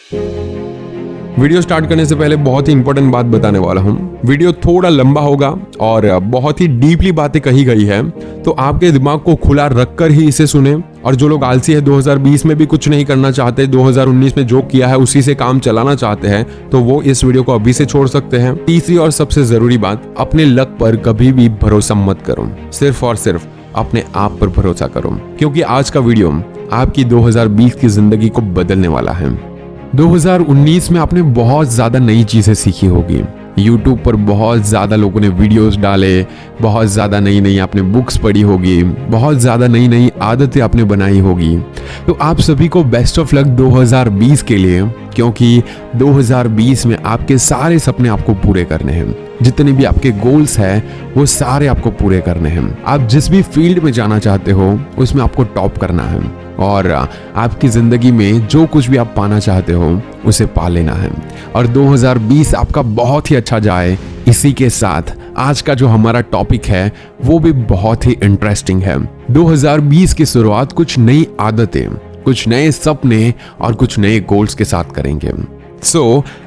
Video start करने से पहले बहुत ही इंपॉर्टेंट बात बताने वाला हूँ। वीडियो थोड़ा लंबा होगा और बहुत ही डीपली बातें कही गई है, तो आपके दिमाग को खुला रखकर ही इसे सुने। और जो लोग आलसी है, 2020 में भी कुछ नहीं करना चाहते, 2019 में जो किया है उसी से काम चलाना चाहते हैं, तो वो इस वीडियो को अभी से छोड़ सकते हैं। तीसरी और सबसे जरूरी बात, अपने लक पर कभी भी भरोसा मत करो, सिर्फ और सिर्फ अपने आप पर भरोसा करो, क्योंकि आज का वीडियो आपकी 2020 की जिंदगी को बदलने वाला है। 2019 में आपने बहुत ज्यादा नई चीजें सीखी होगी। YouTube पर बहुत ज्यादा लोगों ने वीडियोस डाले, बहुत ज्यादा नई नई आपने बुक्स पढ़ी होगी, बहुत ज्यादा नई नई आदतें आपने बनाई होगी। तो आप सभी को बेस्ट ऑफ लक 2020 के लिए, क्योंकि 2020 में आपके सारे सपने आपको पूरे करने हैं। जितने भी आपके गोल्स हैं वो सारे आपको पूरे करने हैं। आप जिस भी फील्ड में जाना चाहते हो उसमें आपको टॉप करना है, और आपकी जिंदगी में जो कुछ भी आप पाना चाहते हो उसे पा लेना है। और 2020 आपका बहुत ही अच्छा जाए। इसी के साथ आज का जो हमारा टॉपिक है वो भी बहुत ही इंटरेस्टिंग है। 2020 की शुरुआत कुछ नई आदतें, कुछ नए सपने और कुछ नए गोल्स के साथ करेंगे।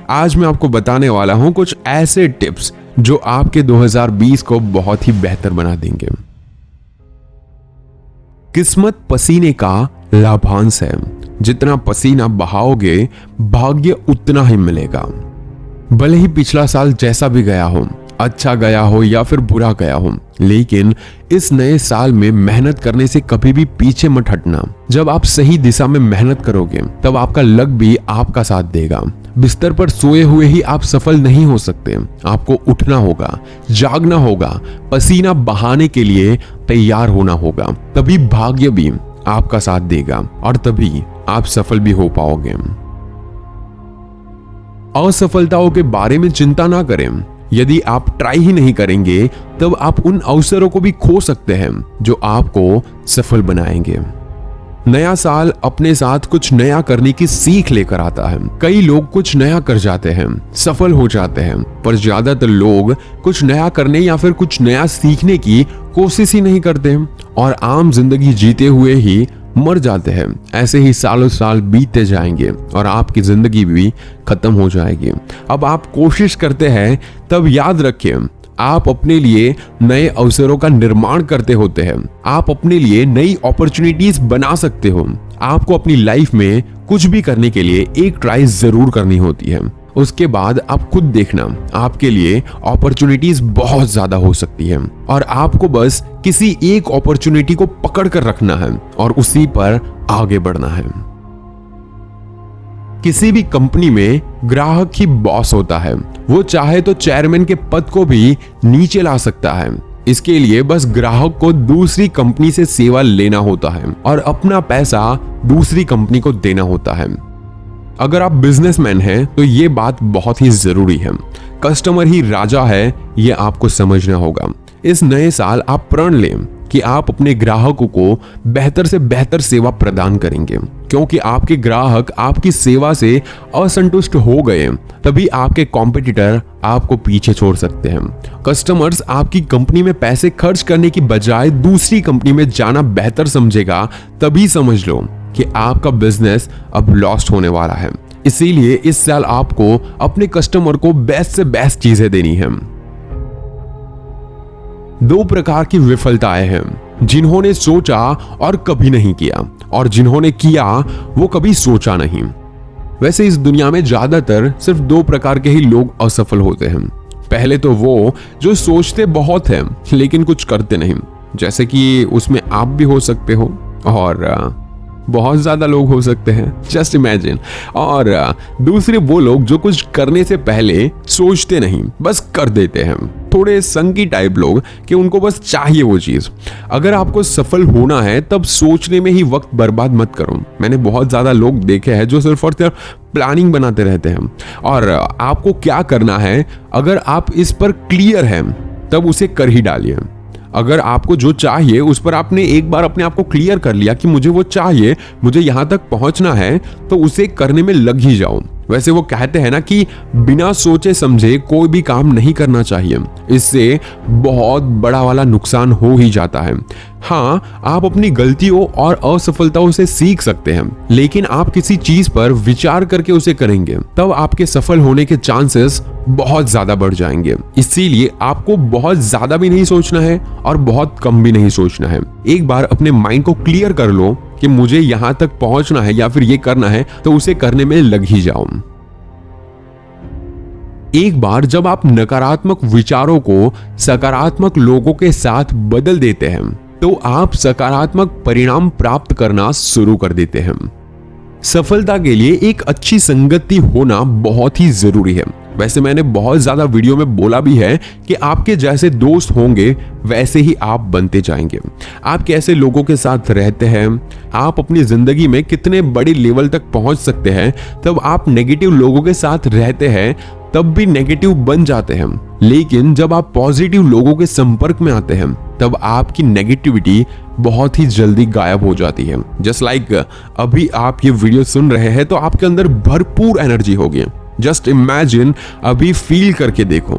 आज मैं आपको बताने वाला हूं कुछ ऐसे टिप्स जो आपके 2020 को बहुत ही बेहतर बना देंगे। किस्मत पसीने का लाभांश है। जितना पसीना बहाओगे भाग्य उतना ही मिलेगा। भले ही पिछला साल जैसा भी गया हो, अच्छा गया हो या फिर बुरा गया हो, लेकिन इस नए साल में मेहनत करने से कभी भी पीछे मत हटना। जब आप सही दिशा में मेहनत करोगे तब आपका लक भी आपका साथ देगा। बिस्तर पर सोए हुए ही आप सफल नहीं हो सकते। आपको उठना होगा, जागना होगा, पसीना बहाने के लिए तैयार होना होगा, तभी भाग्य भी आपका साथ देगा और तभी आप सफल भी हो पाओगे। असफलताओं के बारे में चिंता ना करें। यदि आप ट्राई ही नहीं करेंगे तब आप उन अवसरों को भी खो सकते हैं जो आपको सफल बनाएंगे। नया साल अपने साथ कुछ नया करने की सीख लेकर आता है। कई लोग कुछ नया कर जाते हैं, सफल हो जाते हैं, पर ज्यादातर लोग कुछ नया करने या फिर कुछ नया सीखने की कोशिश ही नहीं करते और आम जिंदगी जीते हुए ही मर जाते हैं। ऐसे ही सालों साल बीतते जाएंगे और आपकी जिंदगी भी खत्म हो जाएगी। अब आप कोशिश करते हैं, तब याद रखिए आप अपने लिए नए अवसरों का निर्माण करते होते हैं। आप अपने लिए नई अपॉर्चुनिटीज बना सकते हो। आपको अपनी लाइफ में कुछ भी करने के लिए एक ट्राई जरूर करनी होती है। उसके बाद आप खुद देखना, आपके लिए अपॉर्चुनिटीज बहुत ज्यादा हो सकती है और आपको बस किसी एक अपॉर्चुनिटी को पकड़ कर रखना है और उसी पर आगे बढ़ना है। किसी भी कंपनी में ग्राहक ही बॉस होता है। वो चाहे तो चेयरमैन के पद को भी नीचे ला सकता है। इसके लिए बस ग्राहक को दूसरी कंपनी से सेवा लेना होता है और अपना पैसा दूसरी कंपनी को देना होता है। अगर आप बिजनेसमैन हैं तो ये बात बहुत ही जरूरी है। कस्टमर ही राजा है, ये आपको समझना होगा। इस नए साल आप प्रण लें कि आप अपने ग्राहकों को बेहतर से बेहतर सेवा प्रदान करेंगे, क्योंकि आपके ग्राहक आपकी सेवा से असंतुष्ट हो गए तभी आपके कॉम्पिटिटर आपको पीछे छोड़ सकते हैं। कस्टमर्स आपकी कंपनी में पैसे खर्च करने की बजाय दूसरी कंपनी में जाना बेहतर समझेगा, तभी समझ लो कि आपका बिजनेस अब लॉस्ट होने वाला है। इसीलिए इस साल आपको अपने कस्टमर को बेस्ट से बेस्ट चीजें देनी है। 2 प्रकार की विफलताएं हैं, जिन्होंने सोचा और कभी नहीं किया, और जिन्होंने किया वो कभी सोचा नहीं। वैसे इस दुनिया में ज्यादातर सिर्फ 2 प्रकार के ही लोग असफल होते हैं। पहले तो वो जो सोचते बहुत हैं लेकिन कुछ करते नहीं, जैसे कि उसमें आप भी हो सकते हो और बहुत ज्यादा लोग हो सकते हैं, जस्ट इमेजिन। और दूसरे वो लोग जो कुछ करने से पहले सोचते नहीं, बस कर देते हैं। थोड़े संकी टाइप लोग कि उनको बस चाहिए वो चीज। अगर आपको सफल होना है तब सोचने में ही वक्त बर्बाद मत करो। मैंने बहुत ज्यादा लोग देखे हैं जो सिर्फ और सिर्फ प्लानिंग बनाते रहते हैं। और आपको क्या करना है, अगर आप इस पर क्लियर हैं तब उसे कर ही डालिए। अगर आपको जो चाहिए उस पर आपने एक बार अपने आप को क्लियर कर लिया कि मुझे वो चाहिए, मुझे यहां तक पहुंचना है, तो उसे करने में लग ही जाओ। वैसे वो कहते हैं ना कि बिना सोचे समझे कोई भी काम नहीं करना चाहिए, इससे बहुत बड़ा वाला नुकसान हो ही जाता है। हाँ, आप अपनी गलतियों और असफलताओं से सीख सकते हैं, लेकिन आप किसी चीज पर विचार करके उसे करेंगे तब आपके सफल होने के चांसेस बहुत ज्यादा बढ़ जाएंगे। इसीलिए आपको बहुत ज्यादा भी नहीं सोचना है और बहुत कम भी नहीं सोचना है। एक बार अपने माइंड को क्लियर कर लो कि मुझे यहां तक पहुंचना है या फिर ये करना है, तो उसे करने में लग ही जाओ। एक बार जब आप नकारात्मक विचारों को सकारात्मक लोगों के साथ बदल देते हैं तो आप सकारात्मक परिणाम प्राप्त करना शुरू कर देते हैं। सफलता के लिए एक अच्छी संगति होना बहुत ही जरूरी है। वैसे मैंने बहुत ज्यादा वीडियो में बोला भी है कि आपके जैसे दोस्त होंगे वैसे ही आप बनते जाएंगे। आप कैसे लोगों के साथ रहते हैं, आप अपनी जिंदगी में कितने बड़ी लेवल तक पहुंच सकते हैं। तब आप नेगेटिव लोगों के साथ रहते हैं तब भी नेगेटिव बन जाते हैं, लेकिन जब आप पॉजिटिव लोगों के संपर्क में आते हैं तब आपकी नेगेटिविटी बहुत ही जल्दी गायब हो जाती है। जस्ट लाइक अभी आप ये वीडियो सुन रहे हैं तो आपके अंदर भरपूर एनर्जी होगी। जस्ट इमेजिन, अभी फील करके देखो,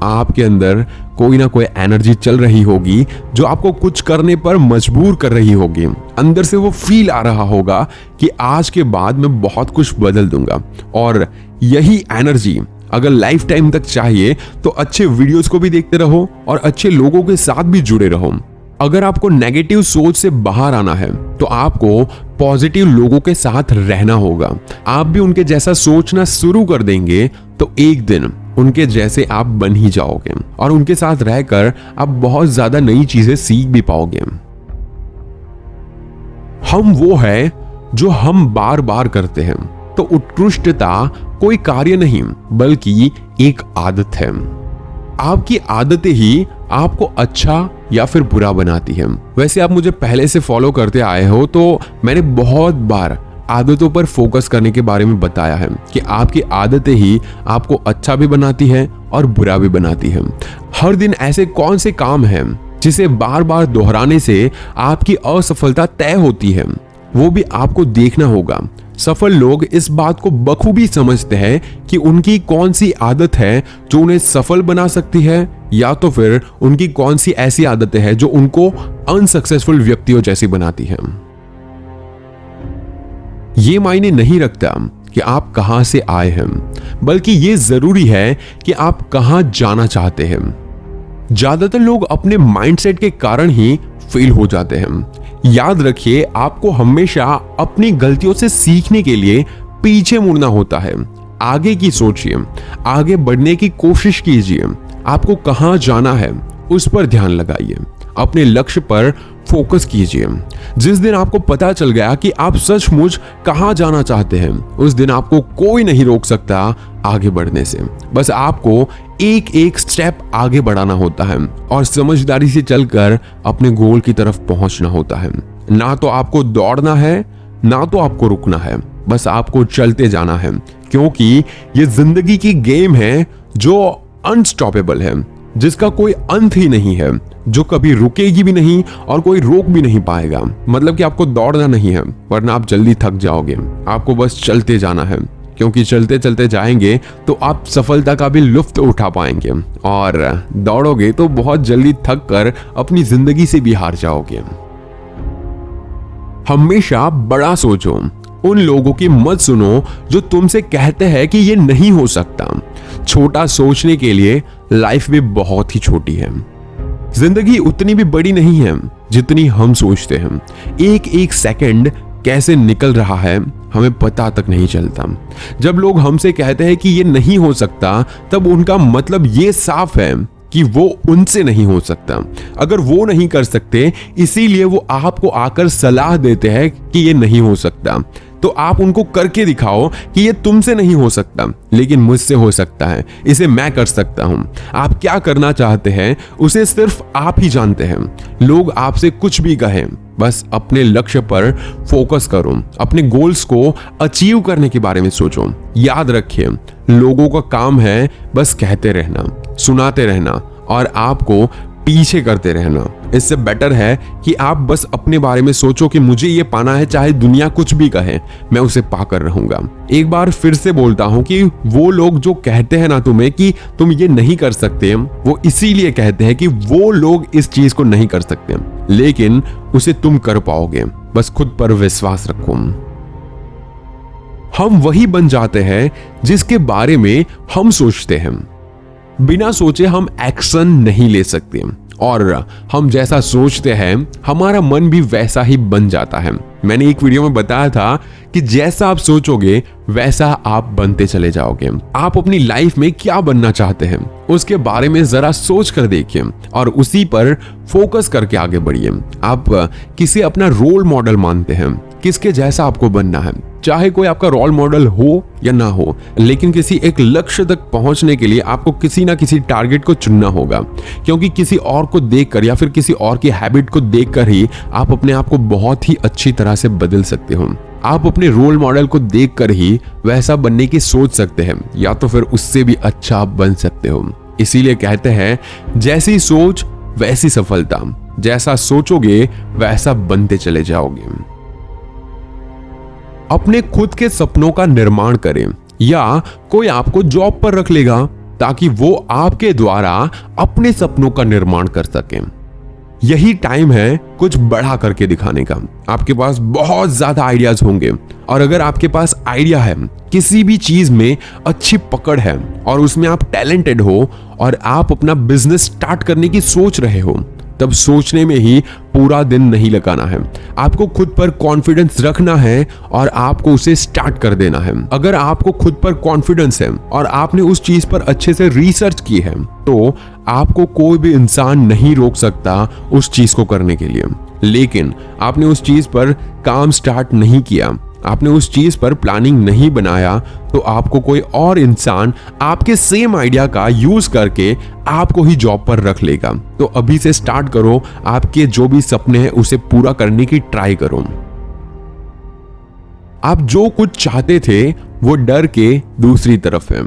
आपके अंदर कोई ना कोई एनर्जी चल रही होगी जो आपको कुछ करने पर मजबूर कर रही होगी। अंदर से वो फील आ रहा होगा कि आज के बाद मैं बहुत कुछ बदल दूंगा। और यही एनर्जी अगर लाइफ टाइम तक चाहिए तो अच्छे वीडियोस को भी देखते रहो और अच्छे लोगों के साथ भी जुड़े रहो। अगर आपको नेगेटिव सोच से बाहर आना है तो आपको पॉजिटिव लोगों के साथ रहना होगा। आप भी उनके जैसा सोचना शुरू कर देंगे तो एक दिन उनके जैसे आप बन ही जाओगे और उनके साथ रहकर आप बहुत ज्यादा नई चीजें सीख भी पाओगे। हम वो है जो हम बार बार करते हैं, तो उत्कृष्टता कोई कार्य नहीं बल्कि एक आदत है। आपकी आदतें ही आपको अच्छा या फिर बुरा बनाती हैं। वैसे आप मुझे पहले से फॉलो करते आए हो तो मैंने बहुत बार आदतों पर फोकस करने के बारे में बताया है कि आपकी आदतें ही आपको अच्छा भी बनाती है और बुरा भी बनाती है। हर दिन ऐसे कौन से काम हैं जिसे बार बार दोहराने से आपकी असफलता तय होती है, वो भी आपको देखना होगा। सफल लोग इस बात को बखूबी समझते हैं कि उनकी कौन सी आदत है जो उन्हें सफल बना सकती है, या तो फिर उनकी कौन सी ऐसी आदतें हैं जो उनको अनसक्सेसफुल व्यक्तियों जैसी बनाती हैं। ये मायने नहीं रखता कि आप कहां से आए हैं, बल्कि ये जरूरी है कि आप कहां जाना चाहते हैं। ज्यादातर लोग अपने माइंडसेट के कारण ही फेल हो जाते हैं। याद रखिए, आपको हमेशा अपनी गलतियों से सीखने के लिए पीछे मुड़ना होता है। आगे की सोचिए, आगे बढ़ने की कोशिश कीजिए। आपको कहां जाना है उस पर ध्यान लगाइए, अपने लक्ष्य पर फोकस कीजिए। जिस दिन आपको पता चल गया कि आप सचमुच कहां जाना चाहते हैं, उस दिन आपको कोई नहीं रोक सकता आगे बढ़ने से। बस आपको एक एक स्टेप आगे बढ़ाना होता है और समझदारी से चलकर अपने गोल की तरफ पहुंचना होता है। ना तो आपको दौड़ना है, ना तो आपको रुकना है, बस आपको चलते जाना है, क्योंकि ये जिंदगी की गेम है जो अनस्टॉपेबल है, जिसका कोई अंत ही नहीं है, जो कभी रुकेगी भी नहीं और कोई रोक भी नहीं पाएगा। मतलब कि आपको दौड़ना नहीं है, वरना आप जल्दी थक जाओगे। आपको बस चलते जाना है, क्योंकि चलते चलते जाएंगे तो आप सफलता का भी लुत्फ उठा पाएंगे, और दौड़ोगे तो बहुत जल्दी थक कर अपनी जिंदगी से भी हार जाओगे। हमेशा बड़ा सोचो, उन लोगों की मत सुनो जो तुमसे कहते हैं कि ये नहीं हो सकता। छोटा सोचने के लिए लाइफ भी बहुत ही छोटी है। जिंदगी उतनी भी बड़ी नहीं है जितनी हम सोचते हैं। एक एक सेकंड कैसे निकल रहा है हमें पता तक नहीं चलता। जब लोग हमसे कहते हैं कि ये नहीं हो सकता, तब उनका मतलब ये साफ है कि वो उनसे नहीं हो सकता। अगर वो नहीं कर सकते, इसीलिए वो आपको आकर सलाह देते हैं कि ये नहीं हो सकता, तो आप उनको करके दिखाओ कि ये तुमसे नहीं हो सकता, लेकिन मुझसे हो सकता है, इसे मैं कर सकता हूं। आप क्या करना चाहते हैं उसे सिर्फ आप ही जानते हैं। लोग आपसे कुछ भी कहें, बस अपने लक्ष्य पर फोकस करो, अपने गोल्स को अचीव करने के बारे में सोचो। याद रखिए, लोगों का काम है बस कहते रहना, सुनाते रहना और आपको पीछे करते रहना। इससे बेटर है कि आप बस अपने बारे में सोचो कि मुझे ये पाना है, चाहे दुनिया कुछ भी कहे, मैं उसे पाकर रहूंगा। एक बार फिर से बोलता हूं कि वो लोग जो कहते हैं ना तुम्हें कि तुम ये नहीं कर सकते, वो इसीलिए कहते हैं कि वो लोग इस चीज को नहीं कर सकते, लेकिन उसे तुम कर पाओगे। बस खुद पर विश्वास रखो। हम वही बन जाते हैं जिसके बारे में हम सोचते हैं। बिना सोचे हम एक्शन नहीं ले सकते, और हम जैसा सोचते हैं हमारा मन भी वैसा ही बन जाता है। मैंने एक वीडियो में बताया था कि जैसा आप सोचोगे वैसा आप बनते चले जाओगे। आप अपनी लाइफ में क्या बनना चाहते हैं उसके बारे में जरा सोच कर देखिए और उसी पर फोकस करके आगे बढ़िए। आप किसे अपना रोल मॉडल मानते हैं, किसके जैसा आपको बनना है। चाहे कोई आपका रोल मॉडल हो या ना हो, लेकिन किसी एक लक्ष्य तक पहुंचने के लिए आपको किसी ना किसी टारगेट को चुनना होगा, क्योंकि किसी और को देखकर या फिर किसी और की हैबिट को देखकर ही आप अपने आप को बहुत ही अच्छी तरह से बदल सकते हो। आप अपने रोल मॉडल को देखकर ही वैसा बनने की सोच सकते हैं, या तो फिर उससे भी अच्छा आप बन सकते हो। इसीलिए कहते हैं जैसी सोच वैसी सफलता, जैसा सोचोगे वैसा बनते चले जाओगे। अपने खुद के सपनों का निर्माण करें, या कोई आपको जॉब पर रख लेगा ताकि वो आपके द्वारा अपने सपनों का निर्माण कर सके। यही टाइम है कुछ बड़ा करके दिखाने का। आपके पास बहुत ज्यादा आइडियाज होंगे, और अगर आपके पास आइडिया है, किसी भी चीज में अच्छी पकड़ है और उसमें आप टैलेंटेड हो और आप अपना बिजनेस स्टार्ट करने की सोच रहे हो, तब सोचने में ही पूरा दिन नहीं लगाना है। आपको खुद पर कॉन्फिडेंस रखना है और आपको उसे स्टार्ट कर देना है। अगर आपको खुद पर कॉन्फिडेंस है और आपने उस चीज पर अच्छे से रिसर्च की है, तो आपको कोई भी इंसान नहीं रोक सकता उस चीज को करने के लिए। लेकिन आपने उस चीज पर काम स्टार्ट नहीं किया, आपने उस चीज पर प्लानिंग नहीं बनाया, तो आपको कोई और इंसान आपके सेम आइडिया का यूज करके आपको ही जॉब पर रख लेगा। तो अभी से स्टार्ट करो, आपके जो भी सपने हैं उसे पूरा करने की ट्राई करो। आप जो कुछ चाहते थे वो डर के दूसरी तरफ है।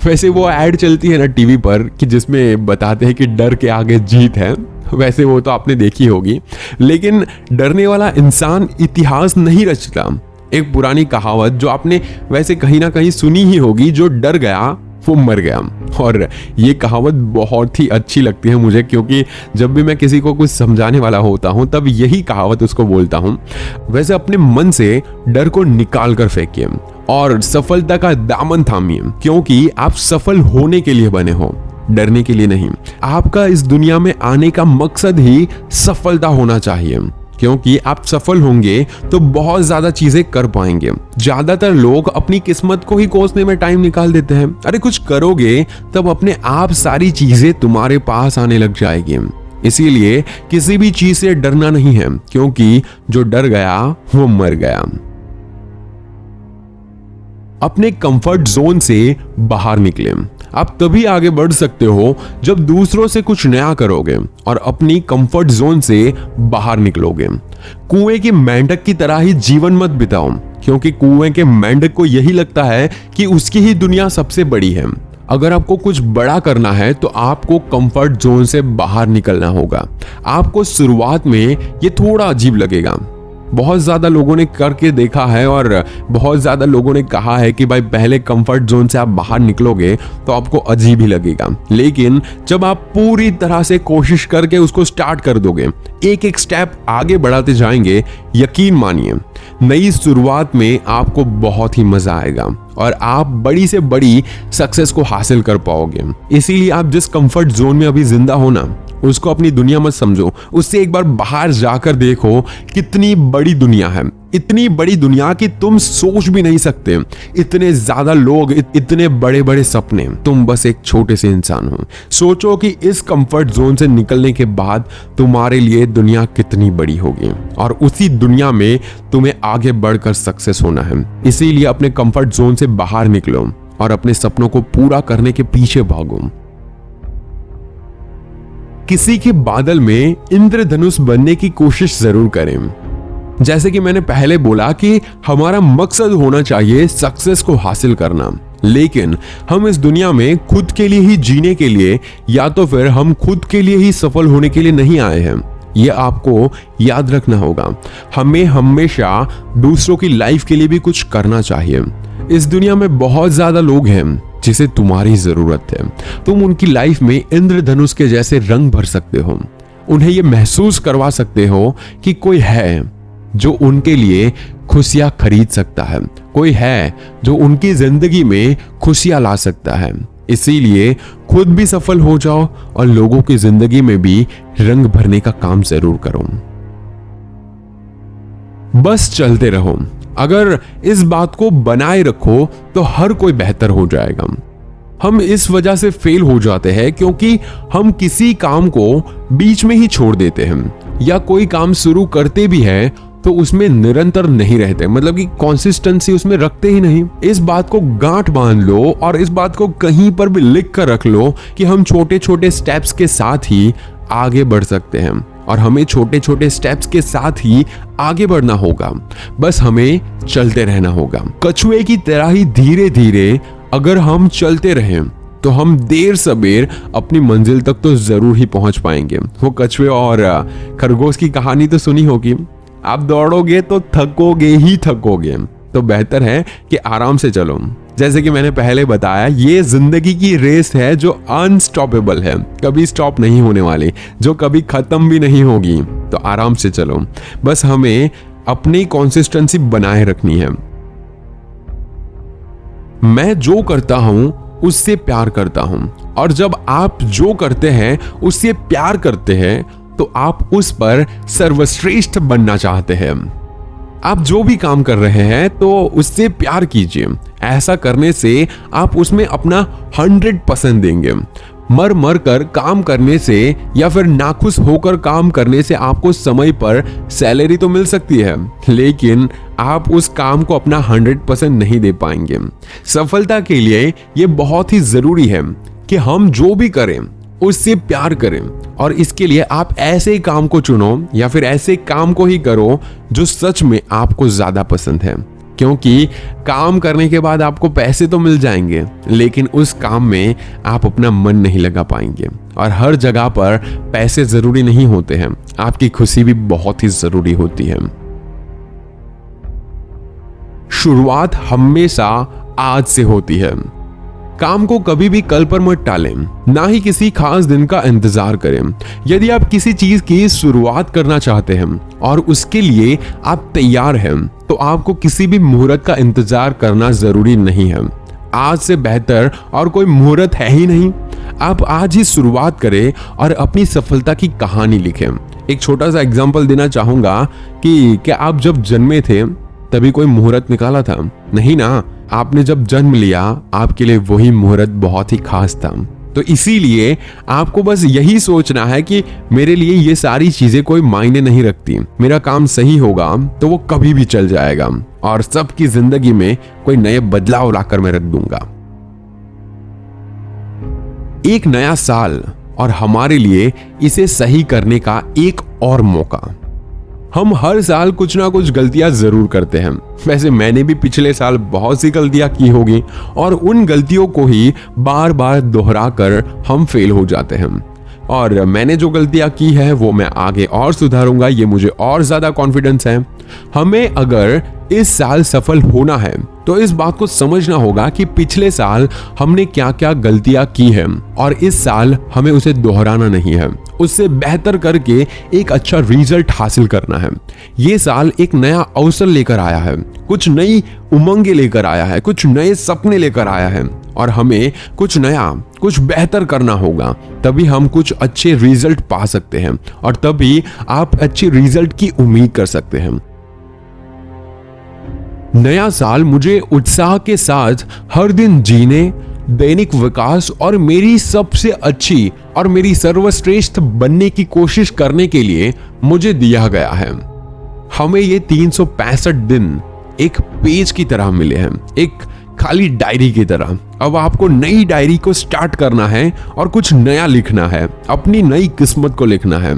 वैसे वो एड चलती है ना टीवी पर कि जिसमें बताते हैं कि डर के आगे जीत है, वैसे वो तो आपने देखी होगी, लेकिन डरने वाला इंसान इतिहास नहीं रचता। एक पुरानी कहावत जो आपने वैसे कहीं ना कहीं सुनी ही होगी, जो डर गया वो मर गया। और ये कहावत बहुत ही अच्छी लगती है मुझे, क्योंकि जब भी मैं किसी को कुछ समझाने वाला होता हूं तब यही कहावत उसको बोलता हूं। वैसे अपने मन से डर को निकाल कर फेंकिए और सफलता का दामन थामिए, क्योंकि आप सफल होने के लिए बने हो, डरने के लिए नहीं। आपका इस दुनिया में आने का मकसद ही सफलता होना चाहिए, क्योंकि आप सफल होंगे तो बहुत ज्यादा चीजें कर पाएंगे। ज्यादातर लोग अपनी किस्मत को ही कोसने में टाइम निकाल देते हैं। अरे कुछ करोगे तब अपने आप सारी चीजें तुम्हारे पास आने लग जाएगी। इसीलिए किसी भी चीज से डरना नहीं है, क्योंकि जो डर गया वो मर गया। अपने कंफर्ट जोन से बाहर निकले। आप तभी आगे बढ़ सकते हो जब दूसरों से कुछ नया करोगे और अपनी कंफर्ट जोन से बाहर निकलोगे। कुएं की मेंढक की तरह ही जीवन मत बिताओ, क्योंकि कुएं के मेंढक को यही लगता है कि उसकी ही दुनिया सबसे बड़ी है। अगर आपको कुछ बड़ा करना है तो आपको कंफर्ट जोन से बाहर निकलना होगा। आपको शुरुआत में ये थोड़ा अजीब लगेगा, बहुत ज्यादा लोगों ने करके देखा है और बहुत ज्यादा लोगों ने कहा है कि भाई पहले कंफर्ट जोन से आप बाहर निकलोगे तो आपको अजीब ही लगेगा, लेकिन जब आप पूरी तरह से कोशिश करके उसको स्टार्ट कर दोगे, एक एक स्टेप आगे बढ़ाते जाएंगे, यकीन मानिए नई शुरुआत में आपको बहुत ही मजा आएगा और आप बड़ी से बड़ी सक्सेस को हासिल कर पाओगे। इसीलिए आप जिस कंफर्ट जोन में अभी जिंदा हो ना, उसको अपनी दुनिया मत समझो, उससे एक बार बाहर जाकर देखो कितनी बड़ी दुनिया है। इतनी बड़ी दुनिया कि तुम सोच भी नहीं सकते, इतने ज्यादा लोग, इतने बड़े बड़े सपने, तुम बस एक छोटे से इंसान हो। सोचो कि इस कंफर्ट जोन से निकलने के बाद तुम्हारे लिए दुनिया कितनी बड़ी होगी और उसी दुनिया में तुम्हें आगे बढ़कर सक्सेस होना है। इसीलिए अपने कंफर्ट जोन से बाहर निकलो और अपने सपनों को पूरा करने के पीछे भागो। किसी के बादल में इंद्रधनुष बनने की कोशिश जरूर करें। जैसे कि मैंने पहले बोला कि हमारा मकसद होना चाहिए सक्सेस को हासिल करना, लेकिन हम इस दुनिया में खुद के लिए ही जीने के लिए या तो फिर हम खुद के लिए ही सफल होने के लिए नहीं आए हैं। ये आपको याद रखना होगा। हमें हमेशा दूसरों की लाइफ के लिए भी कुछ करना चाहिए। इस दुनिया में बहुत ज्यादा लोग हैं जिसे तुम्हारी जरूरत है। तुम उनकी लाइफ में इंद्रधनुष के जैसे रंग भर सकते हो। उन्हें यह महसूस करवा सकते हो कि कोई है जो उनके लिए खुशियां खरीद सकता है, कोई है जो उनकी जिंदगी में खुशियां ला सकता है। इसीलिए खुद भी सफल हो जाओ और लोगों की जिंदगी में भी रंग भरने का काम जरूर करो। बस चलते रहो। अगर इस बात को बनाए रखो तो हर कोई बेहतर हो जाएगा। हम इस वजह से फेल हो जाते हैं क्योंकि हम किसी काम को बीच में ही छोड़ देते हैं, या कोई काम शुरू करते भी हैं तो उसमें निरंतर नहीं रहते, मतलब कि कंसिस्टेंसी उसमें रखते ही नहीं। इस बात को गांठ बांध लो और इस बात को कहीं पर भी लिख कर रख लो कि हम छोटे छोटे स्टेप्स के साथ ही आगे बढ़ सकते हैं, और हमें छोटे छोटे स्टेप्स के साथ ही आगे बढ़ना होगा। बस हमें चलते रहना होगा। कछुए की तरह ही धीरे धीरे अगर हम चलते रहें तो हम देर सबेर अपनी मंजिल तक तो जरूर ही पहुंच पाएंगे। वो कछुए और खरगोश की कहानी तो सुनी होगी। आप दौड़ोगे तो थकोगे ही थकोगे, तो बेहतर है कि आराम से चलो। जैसे कि मैंने पहले बताया, ये जिंदगी की रेस है जो अनस्टॉपेबल है, कभी स्टॉप नहीं होने वाली, जो कभी खत्म भी नहीं होगी। तो आराम से चलो। बस हमें अपनी कंसिस्टेंसी बनाए रखनी है। मैं जो करता हूं उससे प्यार करता हूं, और जब आप जो करते हैं उससे प्यार करते हैं तो आप उस पर सर्वश्रेष्ठ बनना चाहते हैं। आप जो भी काम कर रहे हैं तो उससे प्यार कीजिए। ऐसा करने से आप उसमें अपना 100% देंगे। मर मर कर काम करने से या फिर नाखुश होकर काम करने से आपको समय पर सैलरी तो मिल सकती है, लेकिन आप उस काम को अपना 100% नहीं दे पाएंगे। सफलता के लिए यह बहुत ही जरूरी है कि हम जो भी करें उससे प्यार करें, और इसके लिए आप ऐसे काम को चुनो या फिर ऐसे काम को ही करो जो सच में आपको ज्यादा पसंद है। क्योंकि काम करने के बाद आपको पैसे तो मिल जाएंगे, लेकिन उस काम में आप अपना मन नहीं लगा पाएंगे। और हर जगह पर पैसे जरूरी नहीं होते हैं, आपकी खुशी भी बहुत ही जरूरी होती है। शुरुआत हमेशा आज से होती है। काम को कभी भी कल पर मत टालें, ना ही किसी खास दिन का इंतजार करें। यदि आप किसी चीज की शुरुआत करना चाहते हैं और उसके लिए आप तैयार हैं, तो आपको किसी भी मुहूर्त का इंतजार करना जरूरी नहीं है। आज से बेहतर और कोई मुहूर्त है ही नहीं। आप आज ही शुरुआत करें और अपनी सफलता की कहानी लिखें। एक छोटा सा एग्जांपल देना चाहूंगा कि क्या आप जब जन्मे थे तभी कोई मुहूर्त निकाला था? नहीं ना। आपने जब जन्म लिया, आपके लिए वही मुहूर्त बहुत ही खास था। तो इसीलिए आपको बस यही सोचना है कि मेरे लिए ये सारी चीजें कोई मायने नहीं रखती, मेरा काम सही होगा तो वो कभी भी चल जाएगा और सबकी जिंदगी में कोई नए बदलाव लाकर मैं रख दूंगा। एक नया साल और हमारे लिए इसे सही करने का एक और मौका। हम हर साल कुछ ना कुछ गलतियां जरूर करते हैं। वैसे मैंने भी पिछले साल बहुत सी गलतियां की होगी, और उन गलतियों को ही बार बार दोहरा कर हम फेल हो जाते हैं। और मैंने जो गलतियां की है वो मैं आगे और सुधारूंगा, ये मुझे और ज्यादा कॉन्फिडेंस है। हमें अगर इस साल सफल होना है तो इस बात को समझना होगा कि पिछले साल हमने क्या क्या गलतियां की हैं, और इस साल हमें उसे दोहराना नहीं है, उससे बेहतर करके एक अच्छा रिजल्ट हासिल करना है। ये साल एक नया अवसर लेकर आया है, कुछ नई उमंगें लेकर आया है, कुछ नए सपने लेकर आया है, और हमें कुछ नया, कुछ बेहतर करना होगा। तभी हम कुछ अच्छे रिजल्ट पा सकते हैं, और तभी आप अच्छे रिजल्ट की उम्मीद कर सकते हैं। नया साल मुझे उत्साह के साथ हर दिन जीने, दैनिक विकास और मेरी सबसे अच्छी और मेरी सर्वश्रेष्ठ बनने की कोशिश करने के लिए मुझे दिया गया है। हमें ये 365 दिन एक पेज की तरह मिले हैं, एक खाली डायरी की तरह। अब आपको नई डायरी को स्टार्ट करना है और कुछ नया लिखना है, अपनी नई किस्मत को लिखना है।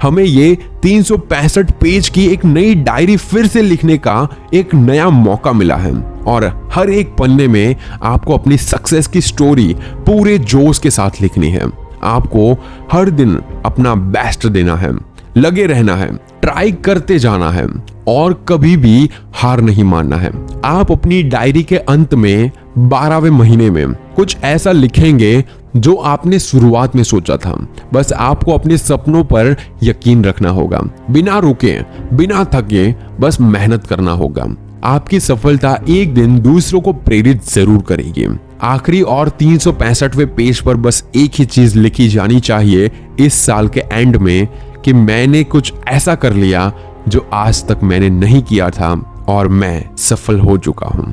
हमें ये 365 पेज की एक नई डायरी फिर से लिखने का एक नया मौका मिला है और हर एक पन्ने में आपको अपनी सक्सेस की स्टोरी पूरे जोश के साथ लिखनी है। आपको हर दिन अपना बेस्ट देना है, लगे रहना है, ट्राई करते जाना है और कभी भी हार नहीं मानना है। आप अपनी डायरी के अंत में 12वें महीने में कुछ ऐसा लिखेंगे जो आपने शुरुआत में सोचा था। बस आपको अपने सपनों पर यकीन रखना होगा, बिना रुके, बिना थके, बस मेहनत करना होगा। आपकी सफलता एक दिन दूसरों को प्रेरित जरूर करेगी। आखिरी और 365वें पेज पर बस एक ही चीज लिखी जानी चाहिए इस साल के एंड में कि मैंने कुछ ऐसा कर लिया जो आज तक मैंने नहीं किया था और मैं सफल हो चुका हूं।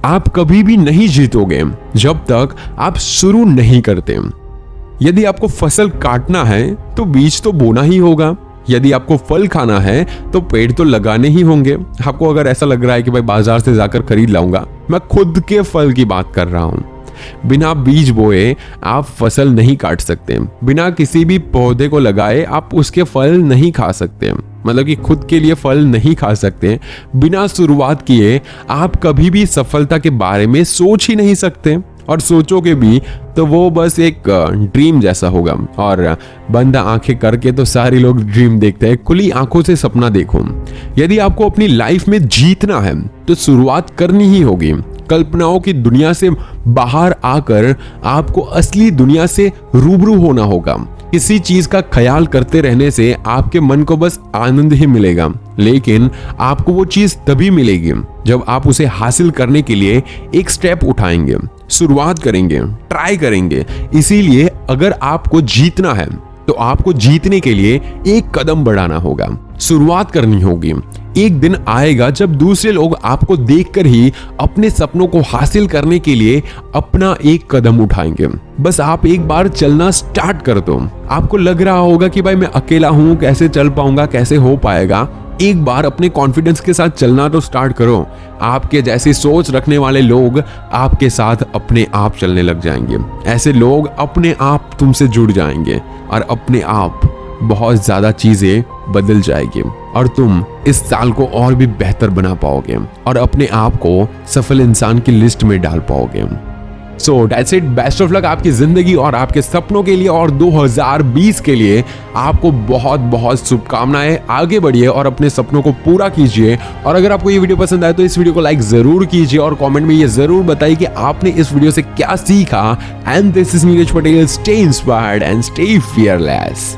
आप कभी भी नहीं जीतोगे जब तक आप शुरू नहीं करते। यदि आपको फसल काटना है तो बीज तो बोना ही होगा। यदि आपको फल खाना है तो पेड़ तो लगाने ही होंगे। आपको अगर ऐसा लग रहा है कि भाई बाजार से जाकर खरीद लाऊंगा, मैं खुद के फल की बात कर रहा हूं। बिना बीज बोए आप फसल नहीं काट सकते। बिना किसी भी पौधे को लगाए आप उसके फल नहीं खा सकते, मतलब कि खुद के लिए फल नहीं खा सकते। बिना शुरुआत किए आप कभी भी सफलता के बारे में सोच ही नहीं सकते, और सोचोगे भी तो वो बस एक ड्रीम जैसा होगा। और बंद आंखें करके तो सारे लोग ड्रीम देखते हैं, खुली आंखों से सपना देखो। यदि आपको अपनी लाइफ में जीतना है तो शुरुआत करनी ही होगी। कल्पनाओं की दुनिया से बाहर आकर आपको असली दुनिया से रूबरू होना होगा। किसी चीज का ख्याल करते रहने से आपके मन को बस आनंद ही मिलेगा, लेकिन आपको वो चीज तभी मिलेगी जब आप उसे हासिल करने के लिए एक स्टेप उठाएंगे, शुरुआत करेंगे, ट्राई करेंगे। इसीलिए अगर आपको जीतना है तो आपको जीतने के लिए एक कदम बढ़ाना होगा, शुरुआत करनी होगी। एक दिन आएगा जब दूसरे लोग आपको देखकर ही अपने सपनों को हासिल करने के लिए अपना एक कदम उठाएंगे। बस आप एक बार चलना स्टार्ट कर दो। आपको लग रहा होगा कि भाई मैं अकेला हूं, कैसे चल पाऊंगा, कैसे हो पाएगा। एक बार अपने कॉन्फिडेंस के साथ चलना तो स्टार्ट करो। आपके जैसी सोच रखने वाले लोग आपके साथ अपने आप चलने लग जाएंगे। ऐसे लोग अपने आप तुमसे जुड़ जाएंगे और अपने आप बहुत ज्यादा चीजें बदल जाएगी और तुम इस साल को और भी बेहतर बना पाओगे और अपने आप को सफल इंसान की लिस्ट में डाल पाओगे। So that's it. Best of luck आपकी जिंदगी और आपके सपनों के लिए, और 2020 के लिए आपको बहुत बहुत शुभकामनाएं। आगे बढ़िए और अपने सपनों को पूरा कीजिए। और अगर आपको ये वीडियो पसंद आए तो इस वीडियो को लाइक जरूर कीजिए और कमेंट में ये जरूर बताइए कि आपने इस वीडियो से क्या सीखा। And this is Neeraj Patel. Stay inspired and stay fearless.